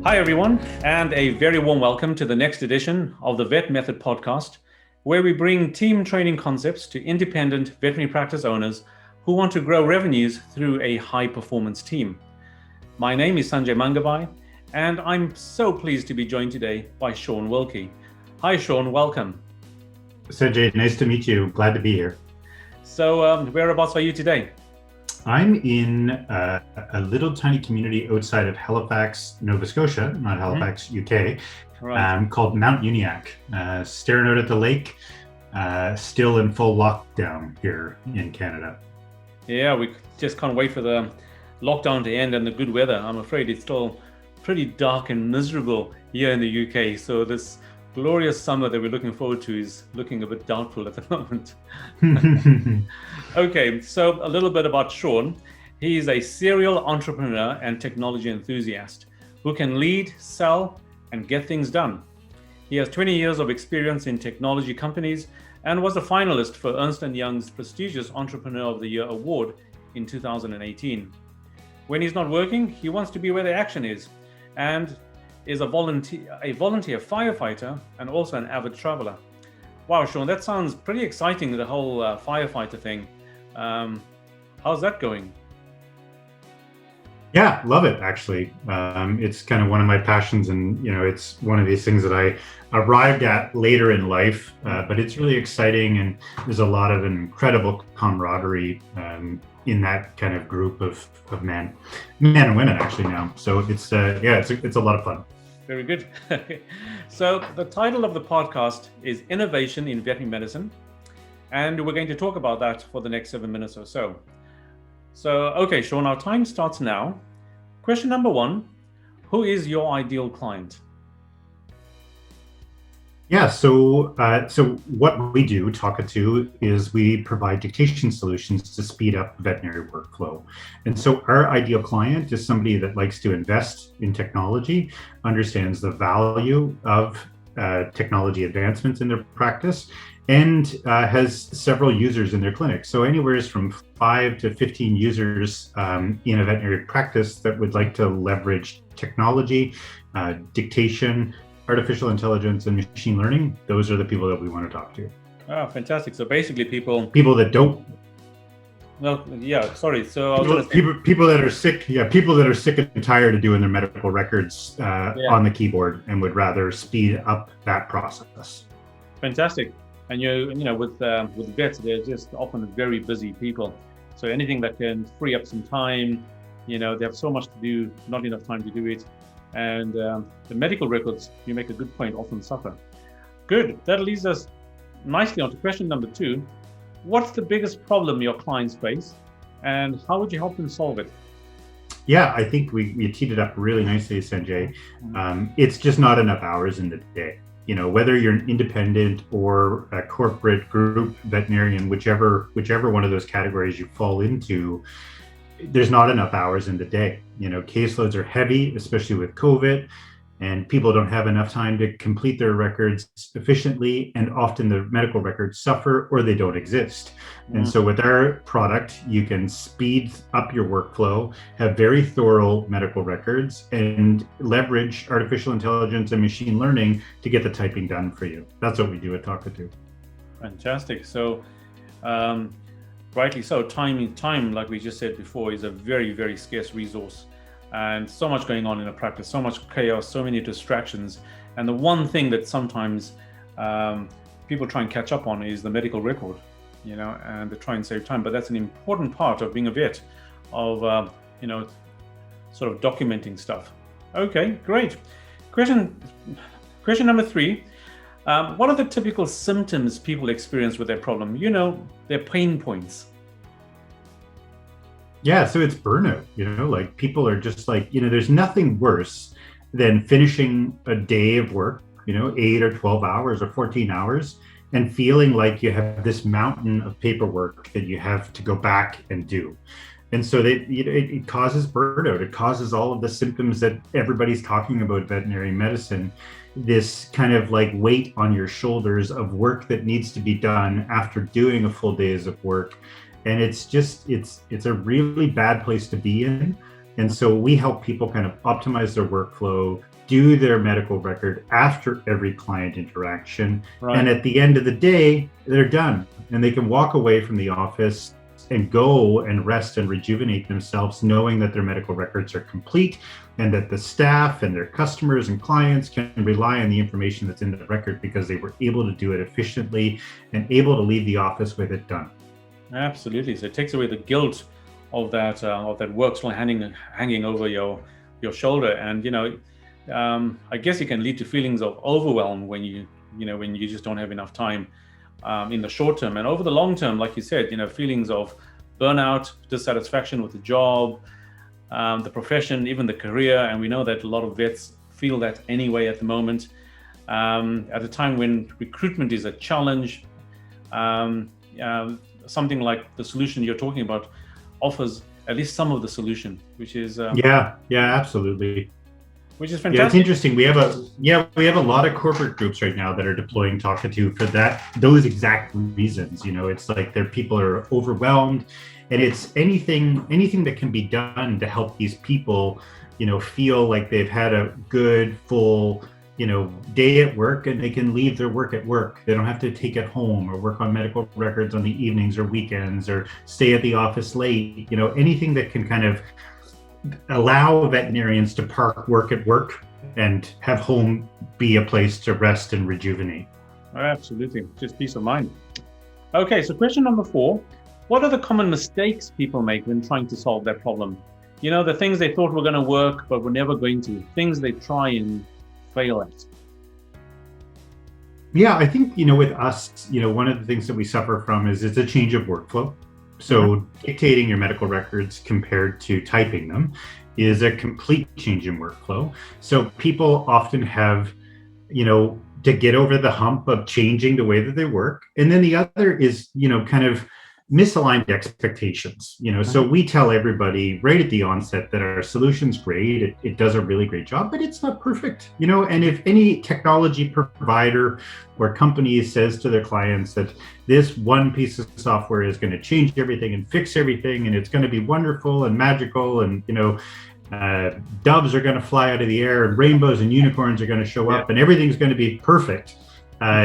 Hi, everyone, and a very warm welcome to the next edition of the Vet Method podcast, where we bring team training concepts to independent veterinary practice owners who want to grow revenues through a high-performance team. My name is Sanjay Mangabai, and I'm so pleased to be joined today by Shawn Wilkie. Hi, Shawn, welcome. Sanjay, nice to meet you. Glad to be here. So, whereabouts are you today? I'm in a little tiny community outside of Halifax, Nova Scotia, not Halifax, UK, Right. called Mount Uniacke, staring out at the lake, still in full lockdown here in Canada. Yeah, we just can't wait for the lockdown to end and the good weather. I'm afraid it's still pretty dark and miserable here in the UK. So this glorious summer that we're looking forward to is looking a bit doubtful at the moment. Okay, so a little bit about Shawn. He's a serial entrepreneur and technology enthusiast who can lead, sell, and get things done. He has 20 years of experience in technology companies and was a finalist for Ernst & Young's prestigious Entrepreneur of the Year award in 2018. When he's not working, he wants to be where the action is, and is a volunteer firefighter and also an avid traveler. Wow, Shawn, that sounds pretty exciting, the whole firefighter thing. How's that going? Yeah, love it, actually. It's kind of one of my passions, and it's one of these things that I arrived at later in life, but it's really exciting, and there's a lot of incredible camaraderie in that kind of group of men and women actually now. So it's a lot of fun. Very good. So the title of the podcast is Innovation in Veterinary Medicine, and we're going to talk about that for the next 7 minutes or so. So, okay, Shawn, our time starts now. Question number 1, who is your ideal client? Yeah, so what we do, Talkatoo, is we provide dictation solutions to speed up veterinary workflow. And so our ideal client is somebody that likes to invest in technology, understands the value of technology advancements in their practice, and has several users in their clinic. So anywhere from 5 to 15 users in a veterinary practice that would like to leverage technology, dictation, artificial intelligence, and machine learning. Those are the people that we want to talk to. Oh, fantastic. So basically people that don't. No, yeah, sorry. So people that are sick. Yeah, people that are sick and tired of doing their medical records on the keyboard and would rather speed up that process. Fantastic. And with vets, they're just often very busy people. So anything that can free up some time, they have so much to do, not enough time to do it. And the medical records, you make a good point, often suffer. Good. That leads us nicely on to question number 2. What's the biggest problem your clients face, and how would you help them solve it? Yeah, I think we teed it up really nicely, Sanjay. It's just not enough hours in the day. Whether you're an independent or a corporate group veterinarian, whichever one of those categories you fall into, there's not enough hours in the day. Caseloads are heavy, especially with COVID, and people don't have enough time to complete their records efficiently, and often the medical records suffer or they don't exist. And so with our product, you can speed up your workflow, have very thorough medical records, and leverage artificial intelligence and machine learning to get the typing done for you. That's what we do at Talkatoo. Fantastic. So rightly so, time, like we just said before, is a very, very scarce resource, and so much going on in a practice, so much chaos, so many distractions. And the one thing that sometimes people try and catch up on is the medical record, and they try and save time. But that's an important part of being a vet, of sort of documenting stuff. Okay, great. Question number 3. What are the typical symptoms people experience with their problem? Their pain points. Yeah, so it's burnout, like people are just like, there's nothing worse than finishing a day of work, 8 or 12 hours or 14 hours, and feeling like you have this mountain of paperwork that you have to go back and do. And so it causes burnout. It causes all of the symptoms that everybody's talking about veterinary medicine. this kind of like weight on your shoulders of work that needs to be done after doing a full days of work. And it's a really bad place to be in. And so we help people kind of optimize their workflow, do their medical record after every client interaction. Right. And at the end of the day, they're done and they can walk away from the office and go and rest and rejuvenate themselves, knowing that their medical records are complete and that the staff and their customers and clients can rely on the information that's in the record because they were able to do it efficiently and able to leave the office with it done. Absolutely. So it takes away the guilt of that work still hanging over your shoulder, and I guess it can lead to feelings of overwhelm when you just don't have enough time in the short term, and over the long term, like you said, feelings of burnout, dissatisfaction with the job, the profession, even the career. And we know that a lot of vets feel that anyway at the moment, at a time when recruitment is a challenge. Something like the solution you're talking about offers at least some of the solution, which is absolutely. Which is fantastic. Yeah, it's interesting. We have a lot of corporate groups right now that are deploying Talkatoo for those exact reasons. It's like their people are overwhelmed, and it's anything that can be done to help these people, feel like they've had a good full day at work, and they can leave their work at work. They don't have to take it home or work on medical records on the evenings or weekends or stay at the office late. Anything that can kind of allow veterinarians to park work at work and have home be a place to rest and rejuvenate. Absolutely. Just peace of mind. Okay, so question number 4. What are the common mistakes people make when trying to solve that problem? The things they thought were going to work, but were never going to. Things they try and fail at. Yeah, I think, with us, one of the things that we suffer from is it's a change of workflow. So dictating your medical records compared to typing them is a complete change in workflow. So people often have, to get over the hump of changing the way that they work. And then the other is, kind of misaligned expectations. So we tell everybody right at the onset that our solution's great. It does a really great job, but it's not perfect. And if any technology provider or company says to their clients that this one piece of software is going to change everything and fix everything, and it's going to be wonderful and magical, and doves are going to fly out of the air and rainbows and unicorns are going to show up and everything's going to be perfect,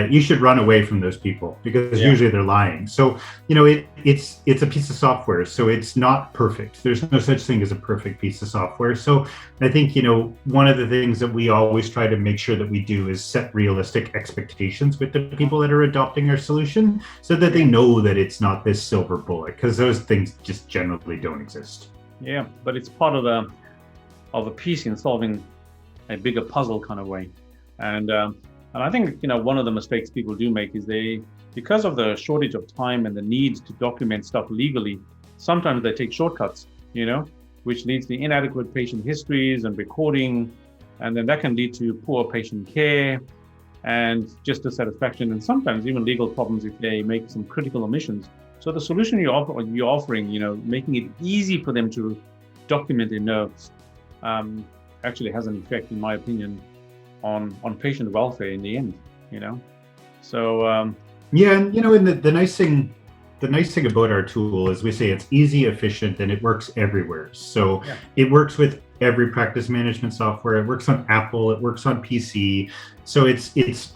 you should run away from those people, because usually they're lying. So, it's a piece of software, so it's not perfect. There's no such thing as a perfect piece of software. So I think, one of the things that we always try to make sure that we do is set realistic expectations with the people that are adopting our solution, so that they know that it's not this silver bullet, because those things just generally don't exist. Yeah, but it's part of a piece in solving a bigger puzzle kind of way. And I think, one of the mistakes people do make is because of the shortage of time and the need to document stuff legally, sometimes they take shortcuts, which leads to inadequate patient histories and recording. And then that can lead to poor patient care and just dissatisfaction, and sometimes even legal problems if they make some critical omissions. So the solution you're offering, making it easy for them to document their notes, actually has an effect, in my opinion, on patient welfare in the end, So and the nice thing about our tool is we say it's easy, efficient, and it works everywhere. So it works with every practice management software. It works on Apple. It works on PC. So it's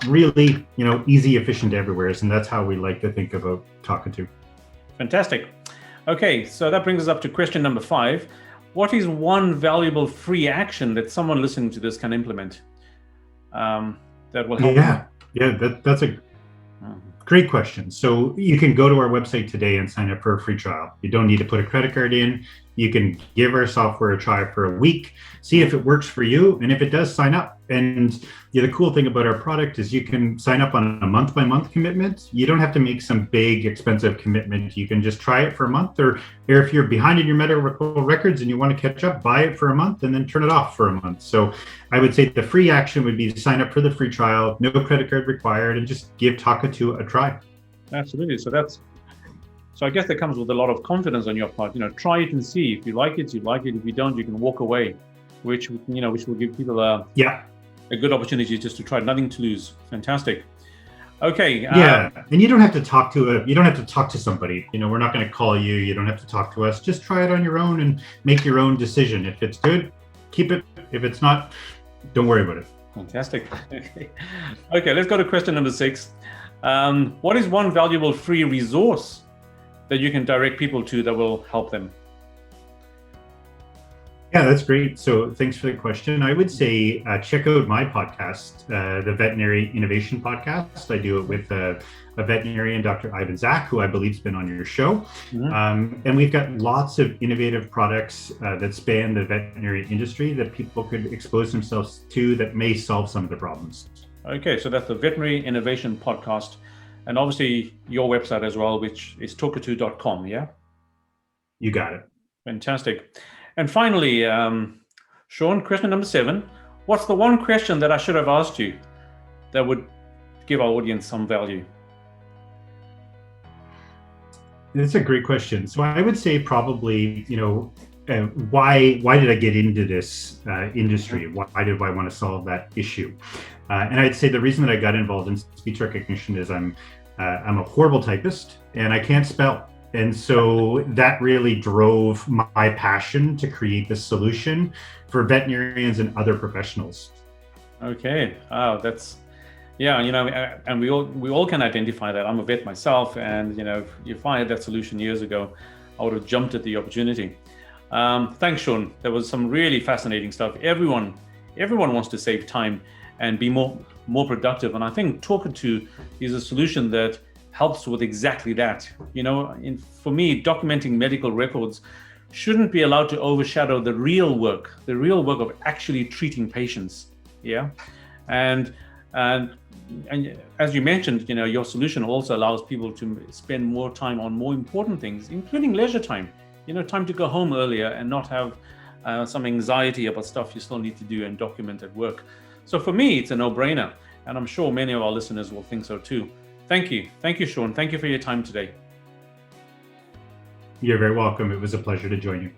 really easy, efficient everywhere, and that's how we like to think about Talkatoo. Fantastic. Okay, so that brings us up to question number 5. What is one valuable free action that someone listening to this can implement? That will help. That's a great question. So you can go to our website today and sign up for a free trial. You don't need to put a credit card in. You can give our software a try for a week, see if it works for you, and if it does, sign up. And the cool thing about our product is you can sign up on a month-by-month commitment. You don't have to make some big, expensive commitment. You can just try it for a month, or if you're behind in your medical records and you want to catch up, buy it for a month and then turn it off for a month. So I would say the free action would be to sign up for the free trial, no credit card required, and just give Talkatoo a try. Absolutely. So I guess that comes with a lot of confidence on your part. Try it and see. If you like it, you like it. If you don't, you can walk away, which will give people a good opportunity just to try, nothing to lose. Fantastic. Okay. Yeah, and you don't have to talk to somebody. We're not going to call you. You don't have to talk to us. Just try it on your own and make your own decision. If it's good, keep it. If it's not, don't worry about it. Fantastic. Okay, let's go to question number 6. What is one valuable free resource that you can direct people to that will help them? Yeah, that's great. So thanks for the question. I would say check out my podcast, the Veterinary Innovation Podcast. I do it with a veterinarian, Dr. Ivan Zach, who I believe has been on your show. And we've got lots of innovative products that span the veterinary industry that people could expose themselves to that may solve some of the problems. Okay, so that's the Veterinary Innovation Podcast. And obviously your website as well, which is talkatoo.com, yeah? You got it. Fantastic. And finally, Shawn, question number 7. What's the one question that I should have asked you that would give our audience some value? That's a great question. So I would say probably, why did I get into this industry? Why did I want to solve that issue? And I'd say the reason that I got involved in speech recognition is I'm a horrible typist and I can't spell. And so that really drove my passion to create this solution for veterinarians and other professionals. Okay. That's, yeah, and we all can identify that. I'm a vet myself, and if I had that solution years ago, I would have jumped at the opportunity. Thanks, Shawn. There was some really fascinating stuff. Everyone wants to save time and be more productive, and I think Talkatoo is a solution that helps with exactly that. For me, documenting medical records shouldn't be allowed to overshadow the real work of actually treating patients. Yeah, and as you mentioned, your solution also allows people to spend more time on more important things, including leisure time. Time to go home earlier and not have some anxiety about stuff you still need to do and document at work. So for me, it's a no-brainer, and I'm sure many of our listeners will think so too. Thank you, Shawn. Thank you for your time today. You're very welcome. It was a pleasure to join you.